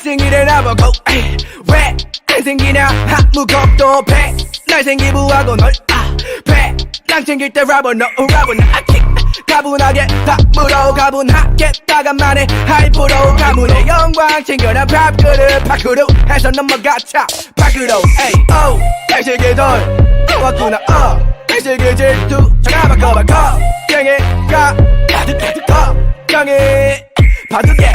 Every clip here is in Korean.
학생이래 나보고 왜 생기냐 무겁도 배날 생기부하고 널 깡 챙길 때 라버 너 라버 나 가분하게 다 물어 가분하게 다간만에 하이프로 가문의 영광 챙겨라 밥그릇 밖으로 해서 넘어가자 밖으로 에이 오 갈색이들 왔구나 갈색이 질투 잠깐만 걱정이가 가득 걱정이 바둑에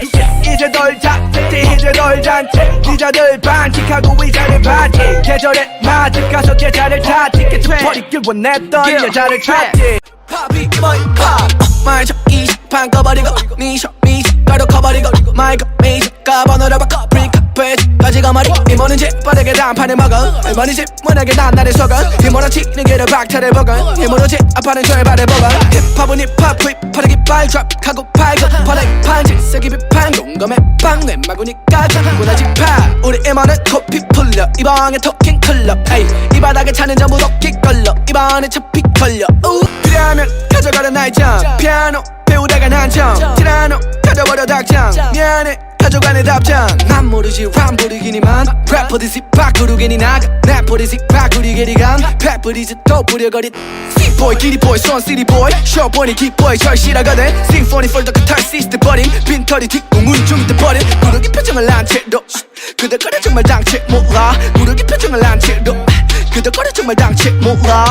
이제 덜 잔치 이제 덜 잔치 기자들 반칙하고 의자를 받지 계절에 맞을 가서 계좌를 탔지 깨쳐버리길 원했던 여자를 찾지 팝이 뭐이 팝 말저 이식판 꺼버리고 미셔 미식가루 커버리고 마이크 미식가 번호를 바꿔 프리카페까지가 말이 이모는지 빠르게 단판을 먹어 이모는지 문하게 난 나를 속어 이모노치는 길을 박차를 먹어 이모노지 아파는 절발을 먹어 힙합은 힙합 휘파르기 발잡하고 팔고 바닥 판질 세기 비판 공감의 빵내 마구니까 문화지 파 우리 이모는 코피 풀려 이 방에 토킹 클럽 에이 이 바닥에 차는 전부 도끼 걸러 이번에 차피 걸려 필요하면 가져가라 나의 점 피아노 배우다가 난점 티라노 가져버려 닭장 미안해 가져가네 답장 난 모르지 람 부르기니만 래퍼디스 바꾸르기니 나가 내 포리스 바꾸리게리 감 페퍼리스 또 부려거리 C보이 기리보이 손 시리보이 쇼보니 킥보이 절실하거든 심포니 폴더 그탈 시스템 버린 빈털이 뒷공운 중때 버린 구르기 표정을 안 채로 그대거려 정말 당최 몰라 구르기 표정을 안 채로 그대거려 정말 당최 몰라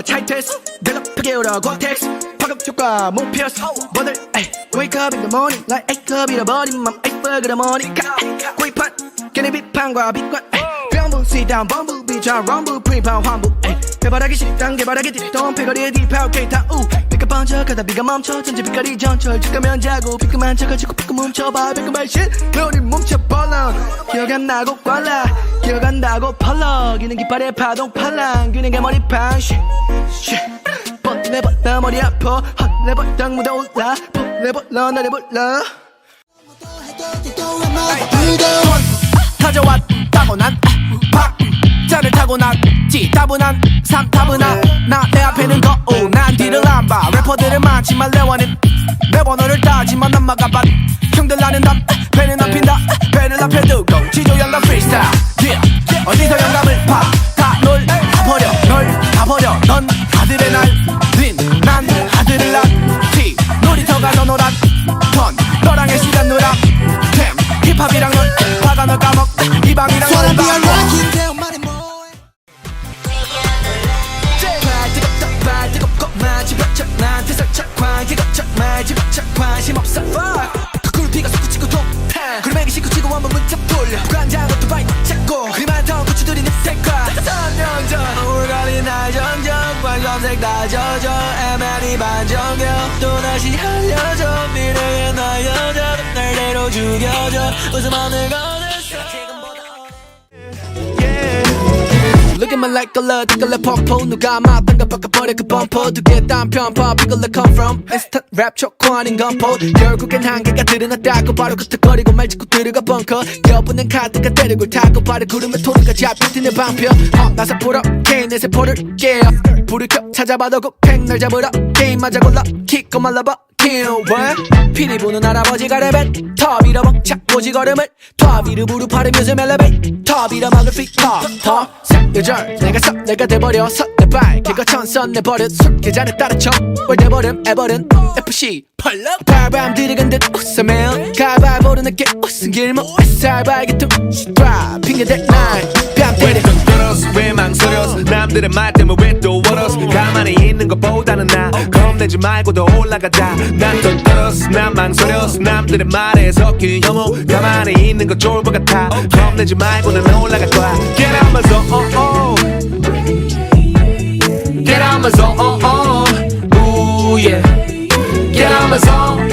차이테스 갤럽하게 오라 고텍스 파급 효과 못 피었어 뭐들 Wake up in the morning like A급 잃어버린 맘 Afuck the morning 구입한 걔네 비판과 비관 병부 sit down 범부 비전 럼부 프리판 환부 개발하기 식당 개발하기 뒷돈 패거리에 딥하우 케이타 비가 번쩍하다 비가 멈춰 전체 빛깔이 전철 죽으면 자고 비끄만 쳐가지고 비끄 멈춰봐 비끄만 shit 눈이 멈춰버려 기억 안 나고 꽐라 기억 안 나고 펄럭 기는 깃발에 파동 팔랑 균형의 머리판 뻗내뻗다 머리 아파 헛내뻗당 무대 올라 뻗내뻗러 나를 불러 터져왔다고 난 박자를 타고 났지 따분한 삼타분한 나 내 앞에는 거우 난 뒤를 안 봐 래퍼들은 많지만 내 원인 내 번호를 따지만 난 막아봐 형들 나는 답 배는 앞인다 배를 앞에 두고 지조 영감 프리스타일 어디서 영감을 파 다 널 가버려 널 가버려 넌 아들의 날난 아들을 낳지 놀이터 가서 놀아 턴 너랑의 시간 놀아 템 힙합이랑 넌 화가 널 까먹 이 방이랑 너를 까먹 발 뜨겁고 마치 벅차 나한테 살짝 관계 걷자 말지 벅차 관심 없어 fuck 굴비가 솟구치고 동탄 구름에게 씻고치고 원본 문자 돌려 관장 오토바이 찾고 그리만 더 고추들이 내 색깔 3년 전 울거리 날 정적 관점색 다 젖어 애매히 반정겨 또다시 알려줘 미래의 나 여자 날대로 죽여줘 웃음 없는 거였어 Look at me like a love, take a left pop 누가 맞던 거 바꿔버려 그 범퍼 두개 딴 편파 이걸로 come from instant rap 초코 아닌 건포 결국엔 한계가 드러났다고 바로 끄떡거리고 말 짓고 들어가 벙커 껴붙는 카드가 때리고 타고 발에 구름에 토리가 잡히는 내 방표 나서 풀어 개인의 세포를 깨어 불을 켜 찾아봐도 곡팽 날 잡으러 게임 맞아 골라 킥고 말라봐 피리 부는 할아버지가 레벨 톱 잃어먹자 오지 걸음을 톱 이름으로 파르면서 멜레베이 톱 잃어먹을 피터 여절 내가 섭내가 돼버려 섰내발 개가 천선 내버릇 술계잔에 따라 척월 돼버림 애버린 FC 펄럭 발밤 들이간 듯 웃으면 가발보는 늦게 웃은 길목 햇살 발기통 스트라 핑계댈 날 뺨 때려 왜 망설여서 남들의 말 때문에 왜 또 월어서 가만히 있는 것보다는 나 겁내지 말고 더 올라가자 난 또 떨어서 난 망설여서 남들의 말에 섞인 혐오 가만히 있는 거 좋을 것 같아 겁내지 말고 난 올라갈 거야 Get out my zone Get out my zone Ooh yeah Get out my zone